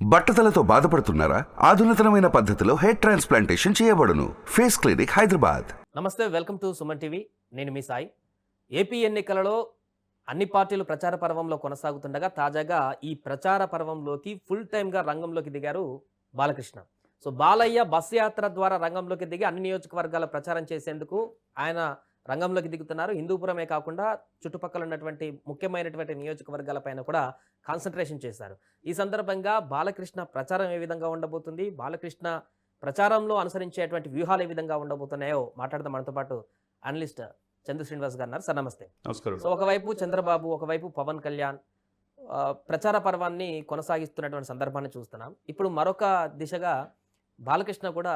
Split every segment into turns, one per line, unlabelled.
బట్టతలతో బాధపడుతున్నారా? ఆధునితనమైన పద్ధతిలో hair transplantation చేయబడును. Face clinic, Hyderabad.
నమస్తే, వెల్కమ్ టు సుమన్ టీవీ. నేను మీ సాయి. ఏపీ ఎన్నికలలో అన్ని పార్టీలు ప్రచార పర్వంలో కొనసాగుతుండగా తాజాగా ఈ ప్రచార పర్వంలోకి ఫుల్ టైమ్గా రంగంలోకి దిగారు బాలకృష్ణ. సో బాలయ్య బస్ యాత్ర ద్వారా రంగంలోకి దిగి అన్ని నియోజకవర్గాల ప్రచారం చేసేందుకు ఆయన రంగంలోకి దిగుతున్నారు. హిందూపురమే కాకుండా చుట్టుపక్కల ఉన్నటువంటి ముఖ్యమైనటువంటి నియోజకవర్గాలపైన కూడా కాన్సన్ట్రేషన్ చేశారు. ఈ సందర్భంగా బాలకృష్ణ ప్రచారం ఏ విధంగా ఉండబోతుంది, బాలకృష్ణ ప్రచారంలో అనుసరించేటువంటి వ్యూహాలు ఏ విధంగా ఉండబోతున్నాయో మాట్లాడదాం. మనతో పాటు అనలిస్ట్ చంద్ర శ్రీనివాస్ గారు ఉన్నారు. సార్ నమస్తే.
నమస్కారం.
సో ఒకవైపు చంద్రబాబు, ఒకవైపు పవన్ కళ్యాణ్ ప్రచార పర్వాన్ని కొనసాగిస్తున్నటువంటి సందర్భాన్ని చూస్తున్నాం. ఇప్పుడు మరొక దిశగా బాలకృష్ణ కూడా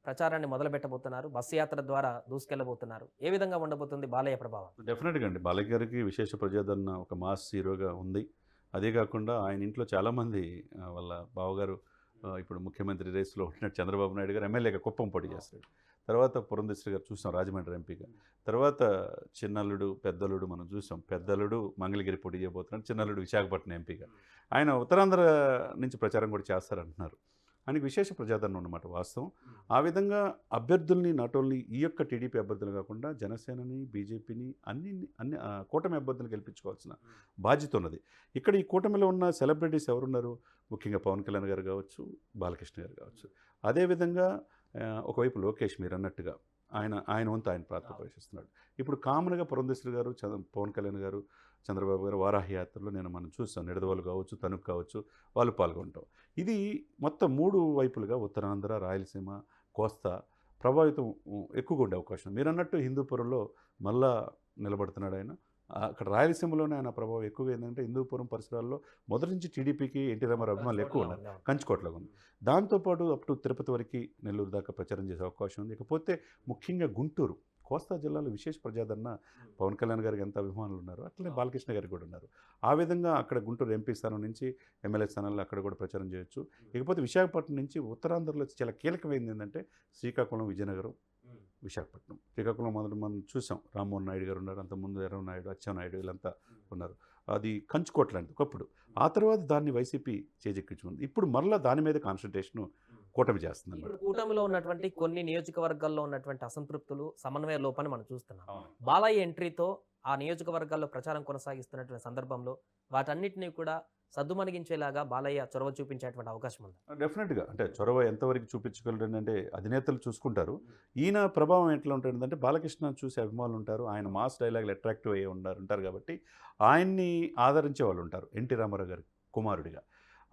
ప్రచారాన్ని మొదలు పెట్టబోతున్నారు. బస్సు యాత్ర ద్వారా దూసుకెళ్లబోతున్నారు. ఏ విధంగా ఉండబోతుంది బాలయ్య ప్రభావం?
డెఫినెట్గా అండి, బాలయ్య గారికి విశేష ప్రజాదరణ, ఒక మాస్ హీరోగా ఉంది. అదే కాకుండా ఆయన ఇంట్లో చాలామంది వాళ్ళ బావగారు ఇప్పుడు ముఖ్యమంత్రి రేసులో ఉంటున్నట్టు చంద్రబాబు నాయుడు గారు ఎమ్మెల్యేగా కుప్పం పోటీ చేస్తాడు. తర్వాత పురంధేశ్వరి గారు చూసాం రాజమండ్రి ఎంపీగా. తర్వాత చిన్నల్లుడు, పెద్దల్లుడు మనం చూసాం. పెద్దల్లుడు మంగళగిరి పోటీ చేయబోతున్నాడు, చిన్నల్లుడు విశాఖపట్నం ఎంపీగా. ఆయన ఉత్తరాంధ్ర నుంచి ప్రచారం కూడా చేస్తారంటున్నారు. ఆయనకి విశేష ప్రజాదరణ ఉన్నమాట వాస్తవం. ఆ విధంగా అభ్యర్థుల్ని నాట్ ఓన్లీ ఈ యొక్క టీడీపీ అభ్యర్థులు కాకుండా జనసేనని, బీజేపీని అన్ని కూటమి అభ్యర్థులు గెలిపించుకోవాల్సిన బాధ్యత ఉన్నది. ఇక్కడ ఈ కూటమిలో ఉన్న సెలబ్రిటీస్ ఎవరున్నారు? ముఖ్యంగా పవన్ కళ్యాణ్ గారు కావచ్చు, బాలకృష్ణ గారు కావచ్చు. అదేవిధంగా ఒకవైపు లోకేష్ మీరు అన్నట్టుగా ఆయన వంతు ఆయన పాత్ర పోషిస్తున్నాడు. ఇప్పుడు కామన్గా పురంధేశ్వరి గారు, పవన్ కళ్యాణ్ గారు, చంద్రబాబు గారు వారాహి యాత్రలో మనం చూస్తాం. నిడదవోలు కావచ్చు, తణుకు కావచ్చు, వాళ్ళు పాల్గొంటాం. ఇది మొత్తం 3 వైపులుగా ఉత్తరాంధ్ర, రాయలసీమ, కోస్తా ప్రభావితం ఎక్కువగా ఉండే అవకాశం. మీరు అన్నట్టు హిందూపురంలో మళ్ళా నిలబడుతున్నాడు ఆయన. అక్కడ రాయలసీమలోనే ఆయన ప్రభావం ఎక్కువగా ఏంటంటే హిందూపురం పరిసరాల్లో మొదటి నుంచి టీడీపీకి ఎన్టీ రామారావు అభిమానులు ఎక్కువ ఉన్నారు. కంచుకోటలో ఉంది. దాంతోపాటు అప్ టు తిరుపతి వరకు, నెల్లూరు దాకా ప్రచారం చేసే అవకాశం ఉంది. ఇకపోతే ముఖ్యంగా గుంటూరు, కోస్తా జిల్లాలో విశేష ప్రజాదరణ. పవన్ కళ్యాణ్ గారికి ఎంత అభిమానులు ఉన్నారు, అట్లనే బాలకృష్ణ గారికి కూడా ఉన్నారు. ఆ విధంగా అక్కడ గుంటూరు ఎంపీ స్థానం నుంచి ఎమ్మెల్యే స్థానాల్లో అక్కడ కూడా ప్రచారం చేయొచ్చు. ఇకపోతే విశాఖపట్నం నుంచి ఉత్తరాంధ్రలో చాలా కీలకమైంది ఏంటంటే శ్రీకాకుళం, విజయనగరం, విశాఖపట్నం. శ్రీకాకుళం మొదటి మనం చూసాం, రామ్మోహన్ నాయుడు గారు ఉన్నారు, అంతకుముందు ఎర్రవ నాయుడు, అచ్చెన్నాయుడు వీళ్ళంతా ఉన్నారు. అది కంచుకోట లాంటిది ఒకప్పుడు. ఆ తర్వాత దాన్ని వైసీపీ చేజెక్కించుకుంది. ఇప్పుడు మరలా దాని మీద కాన్సన్ట్రేషన్ కూటమి చేస్తుంది.
ఇప్పుడు కూటమిలో ఉన్నటువంటి కొన్ని నియోజకవర్గాల్లో ఉన్నటువంటి అసంతృప్తులు, సమన్వయ లోపాన్ని మనం చూస్తున్నాం. బాలయ్య ఎంట్రీతో ఆ నియోజకవర్గాల్లో ప్రచారం కొనసాగిస్తున్నటువంటి సందర్భంలో వాటన్నిటినీ కూడా సద్దుమణిగించేలాగా బాలయ్య చొరవ చూపించేటువంటి అవకాశం ఉంది.
డెఫినెట్గా అంటే చొరవ ఎంతవరకు చూపించగలరు అంటే అధినేతలు చూసుకుంటారు. ఈయన ప్రభావం ఎట్లా ఉంటుందంటే బాలకృష్ణ చూసే అభిమానులు ఉంటారు, ఆయన మాస్ డైలాగులు అట్రాక్టివ్ అయ్యి ఉంటారు కాబట్టి ఆయన్ని ఆదరించే వాళ్ళు ఉంటారు. ఎన్టీ రామారావు గారి కుమారుడిగా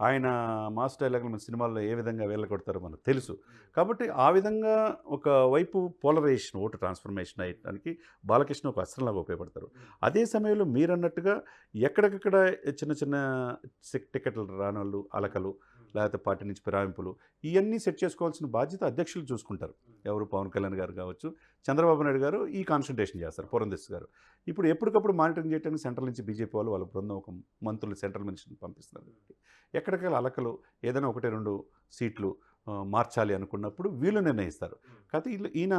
ఆయన మాస్ డైలాగులు మన సినిమాల్లో ఏ విధంగా వెళ్ళగొడతారో మనకు తెలుసు. కాబట్టి ఆ విధంగా ఒకవైపు పోలరైజేషన్, ఓటు ట్రాన్స్ఫర్మేషన్ అయ్యడానికి బాలకృష్ణ ఒక అస్త్రంలాగా ఉపయోగపడతారు. అదే సమయంలో మీరన్నట్టుగా ఎక్కడికక్కడ చిన్న చిన్న టికెట్లు రానోళ్ళు, అలకలు, లేకపోతే పార్టీ నుంచి ఫిరాయింపులు, ఇవన్నీ సెట్ చేసుకోవాల్సిన బాధ్యత అధ్యక్షులు చూసుకుంటారు. ఎవరు? పవన్ కళ్యాణ్ గారు కావచ్చు, చంద్రబాబు నాయుడు గారు ఈ కాన్సన్ట్రేషన్ చేస్తారు, పురంధేశ్వరి గారు. ఇప్పుడు ఎప్పటికప్పుడు మానిటరింగ్ చేయడానికి సెంట్రల్ నుంచి బీజేపీ వాళ్ళు వాళ్ళ బృందం ఒక మంత్రులు సెంట్రల్ మినిస్టర్ని పంపిస్తున్నారు. ఎక్కడికైనా అలకలు, ఏదైనా 1-2 సీట్లు మార్చాలి అనుకున్నప్పుడు వీళ్ళు నిర్ణయిస్తారు. కాకపోతే ఈయన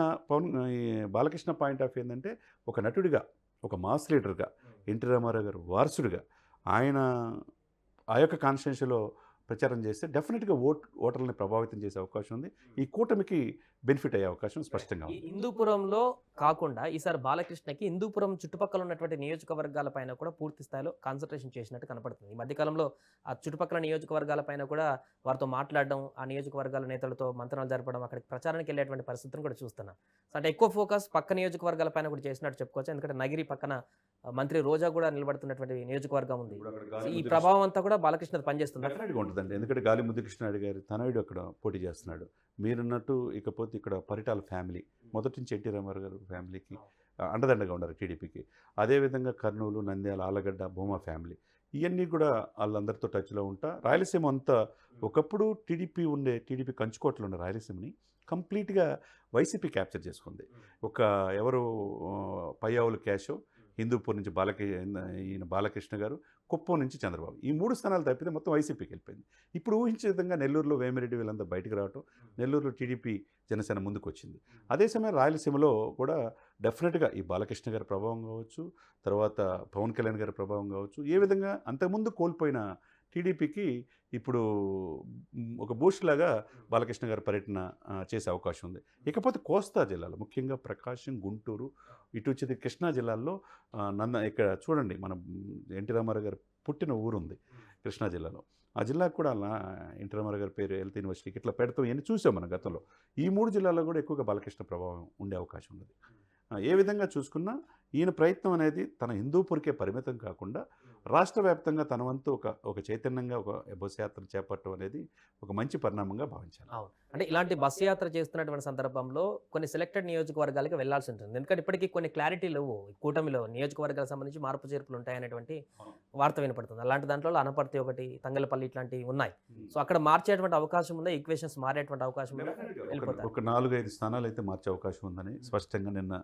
బాలకృష్ణ పాయింట్ ఆఫ్ ఏంటంటే ఒక నటుడిగా, ఒక మాస్ లీడర్గా, ఎన్టీ రామారావు గారు వారసుడిగా ఆయన ఆ యొక్క కాన్స్టిట్యున్సీలో ప్రచారం చేస్తే డెఫినెట్గా ఓటర్లని ప్రభావితం చేసే అవకాశం ఉంది. ఈ కూటమికి బెనిఫిట్ అయ్యే అవకాశం స్పష్టంగా ఉంది.
హిందూపురంలో కాకుండా ఈసారి బాలకృష్ణకి హిందూపురం చుట్టుపక్కల ఉన్నటువంటి నియోజకవర్గాలపైన కూడా పూర్తి స్థాయిలో కాన్సన్ట్రేషన్ చేసినట్టు కనపడుతుంది. ఈ మధ్యకాలంలో ఆ చుట్టుపక్కల నియోజకవర్గాలపైన కూడా వారితో మాట్లాడడం, ఆ నియోజకవర్గాల నేతలతో మంత్రాలు జరపడం, అక్కడికి ప్రచారానికి వెళ్ళేటువంటి పరిస్థితిని కూడా చూస్తున్నాం. అంటే ఎక్కువ ఫోకస్ పక్క నియోజకవర్గాలపైన కూడా చేసినట్టు చెప్పుకోవచ్చు. ఎందుకంటే నగిరి పక్కన మంత్రి రోజా కూడా నిలబడుతున్నటువంటి నియోజకవర్గం ఉంది. ఈ ప్రభావం అంతా కూడా బాలకృష్ణ పనిచేస్తుంది.
డెఫినెట్గా ఉంటుందండి. ఎందుకంటే గాలి ముద్దుకృష్ణారెడ్డి గారి తనయుడు అక్కడ పోటీ చేస్తున్నాడు. మీరున్నట్టు ఇకపోతే ఇక్కడ పరిటాల ఫ్యామిలీ మొదటి నుంచి ఎన్టీ రామారావు గారు ఫ్యామిలీకి అండదండగా ఉన్నారు టీడీపీకి. అదేవిధంగా కర్నూలు, నంద్యాల, ఆలగడ్డ, భూమా ఫ్యామిలీ, ఇవన్నీ కూడా వాళ్ళందరితో టచ్లో ఉంటా. రాయలసీమ అంతా ఒకప్పుడు టీడీపీ కంచుకోటలో ఉన్న రాయలసీమని కంప్లీట్గా వైసీపీ క్యాప్చర్ చేసుకుంది. ఒక ఎవరు పయ్యావులు క్యాషో, హిందూపూర్ నుంచి ఈయన బాలకృష్ణ గారు, కుప్పం నుంచి చంద్రబాబు, ఈ 3 స్థానాలు తప్పితే మొత్తం వైసీపీకి వెళ్ళిపోయింది. ఇప్పుడు ఊహించే విధంగా నెల్లూరులో వేమిరెడ్డి వీళ్ళంతా బయటకు రావటం, నెల్లూరులో టీడీపీ, జనసేన ముందుకు వచ్చింది. అదే సమయం రాయలసీమలో కూడా డెఫినెట్గా ఈ బాలకృష్ణ గారి ప్రభావం కావచ్చు, తర్వాత పవన్ కళ్యాణ్ గారి ప్రభావం కావచ్చు, ఏ విధంగా అంతకుముందు కోల్పోయిన టీడీపీకి ఇప్పుడు ఒక బూస్ట్ లాగా బాలకృష్ణ గారి పర్యటన చేసే అవకాశం ఉంది. ఇకపోతే కోస్తా జిల్లాలో ముఖ్యంగా ప్రకాశం, గుంటూరు, ఇటు వచ్చేది కృష్ణా జిల్లాల్లో ఇక్కడ చూడండి, మనం ఎన్టీ రామారావు గారు పుట్టిన ఊరుంది కృష్ణా జిల్లాలో. ఆ జిల్లాకు కూడా అలా ఎన్టీ రామారావు గారి పేరు హెల్త్ యూనివర్సిటీకి ఇట్లా పెడతాం ఇవన్నీ చూసాం మనం గతంలో. ఈ 3 జిల్లాల్లో కూడా ఎక్కువగా బాలకృష్ణ ప్రభావం ఉండే అవకాశం ఉన్నది. ఏ విధంగా చూసుకున్నా ఈయన ప్రయత్నం అనేది తన హిందూపూర్కే పరిమితం కాకుండా రాష్ట్ర వ్యాప్తంగా తన వంతు ఒక చైతన్యంగా ఒక బస్సు యాత్ర చేపట్టడం అనేది ఒక మంచి పరిణామంగా భావించాలి.
అవును. అంటే ఇలాంటి బస్సు యాత్ర చేస్తున్నటువంటి సందర్భంలో కొన్ని సెలెక్టెడ్ నియోజకవర్గాలకి వెళ్లాల్సి ఉంటుంది. ఎందుకంటే ఇప్పటికీ కొన్ని క్లారిటీ లేవు. ఈ కూటమిలో నియోజకవర్గాలకు సంబంధించి మార్పు చేర్పులు ఉంటాయనేటువంటి వార్త వినపడుతుంది. అలాంటి దాంట్లో అనపర్తి ఒకటి, తంగలపల్లి ఇట్లాంటివి ఉన్నాయి. సో అక్కడ మార్చేటువంటి అవకాశం ఉందా? ఈక్వేషన్స్ మారేటువంటి అవకాశం ఉందా? వెళ్ళిపోతారు.
ఒక 4-5 స్థానాలు అయితే మార్చే అవకాశం ఉందని స్పష్టంగా నిన్న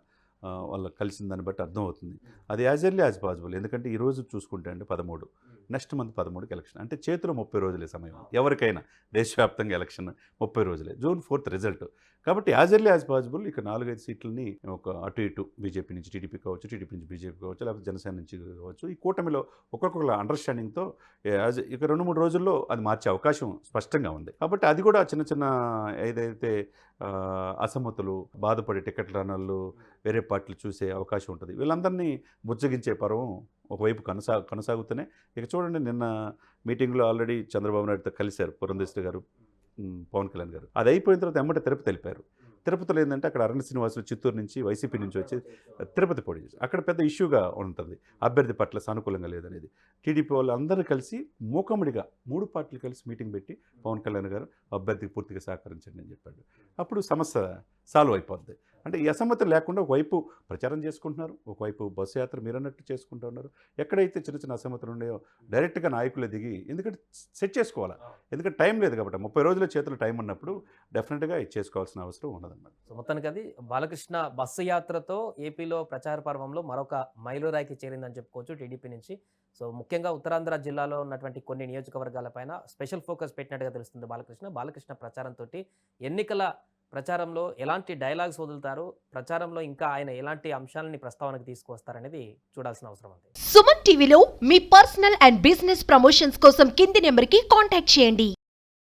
వాళ్ళు కలిసిన దాన్ని బట్టి అర్థమవుతుంది. అది యాజ్ ఎర్లీ యాజ్ పాసిబుల్. ఎందుకంటే ఈ రోజు చూసుకుంటే అండి 13, నెక్స్ట్ మంత్ 13కి ఎలక్షన్, అంటే చేతిలో 30 రోజులే సమయం ఎవరికైనా. దేశవ్యాప్తంగా ఎలక్షన్ 30 రోజులే, June 4th రిజల్ట్. కాబట్టి యాజ్ ఎర్లీ యాజ్ పాసిబుల్ ఇక 4-5 సీట్లని ఒక అటు ఇటు బీజేపీ నుంచి టీడీపీ కావచ్చు, టీడీపీ నుంచి బీజేపీ కావచ్చు, లేకపోతే జనసేన నుంచి కావచ్చు, ఈ కూటమిలో ఒక్కొక్కరు అండర్స్టాండింగ్తో ఇక 2-3 రోజుల్లో అది మార్చే అవకాశం స్పష్టంగా ఉంది. కాబట్టి అది కూడా చిన్న చిన్న ఏదైతే అసమ్మతులు, బాధపడే టికెట్ రానళ్ళు వేరే పార్టీలు చూసే అవకాశం ఉంటుంది. వీళ్ళందరినీ బుజ్జగించే పర్వం ఒకవైపు కొనసాగుతూనే ఇక చూడండి, నిన్న మీటింగ్లో ఆల్రెడీ చంద్రబాబు నాయుడుతో కలిశారు పురంధేశ్వరి గారు, పవన్ కళ్యాణ్ గారు. అది అయిపోయిన తర్వాత ఎమ్మటే తిరుపతి వెళ్ళిపోయారు. తిరుపతిలో ఏంటంటే అక్కడ అరణ్య శ్రీనివాసులు చిత్తూరు నుంచి వైసీపీ నుంచి వచ్చి తిరుపతి పోటీ చేసి అక్కడ పెద్ద ఇష్యూగా ఉంటుంది, అభ్యర్థి పట్ల సానుకూలంగా లేదనేది. టీడీపీ వాళ్ళు అందరూ కలిసి మూకమ్మడిగా 3 పార్టీలు కలిసి మీటింగ్ పెట్టి పవన్ కళ్యాణ్ గారు అభ్యర్థికి పూర్తిగా సహకరించండి అని చెప్పాడు. అప్పుడు సమస్య సాల్వ్ అయిపోద్ది. అంటే ఈ అసమ్మతి లేకుండా ఒకవైపు ప్రచారం చేసుకుంటున్నారు, ఒకవైపు బస్సు యాత్ర మీరన్నట్టు చేసుకుంటూ ఉన్నారు. ఎక్కడైతే చిన్న చిన్న అసమ్మతులు ఉన్నాయో డైరెక్ట్గా నాయకులే దిగి, ఎందుకంటే సెట్ చేసుకోవాలా, ఎందుకంటే టైం లేదు కాబట్టి 30 రోజుల చేతులు టైం ఉన్నప్పుడు డెఫినెట్గా ఇది చేసుకోవాల్సిన అవసరం ఉన్నదన్నమాట.
సో మొత్తానికి అది బాలకృష్ణ బస్సు యాత్రతో ఏపీలో ప్రచార పర్వంలో మరొక మైలురాయికి చేరిందని చెప్పుకోవచ్చు టీడీపీ నుంచి. సో ముఖ్యంగా ఉత్తరాంధ్ర జిల్లాలో ఉన్నటువంటి కొన్ని నియోజకవర్గాలపైన స్పెషల్ ఫోకస్ పెట్టినట్టుగా తెలుస్తుంది బాలకృష్ణ ప్రచారంతో. ఎన్నికల ప్రచారంలో ఎలాంటి డైలాగ్స్ వదులుతారు, ప్రచారంలో ఇంకా ఆయన ఎలాంటి అంశాలని ప్రస్తావనకు తీసుకువస్తారనేది చూడాల్సిన అవసరం ఉంది.
సుమన్ టీవీలో మీ పర్సనల్ అండ్ బిజినెస్ ప్రమోషన్స్ కోసం కింది నెంబర్కి కాంటాక్ట్ చేయండి.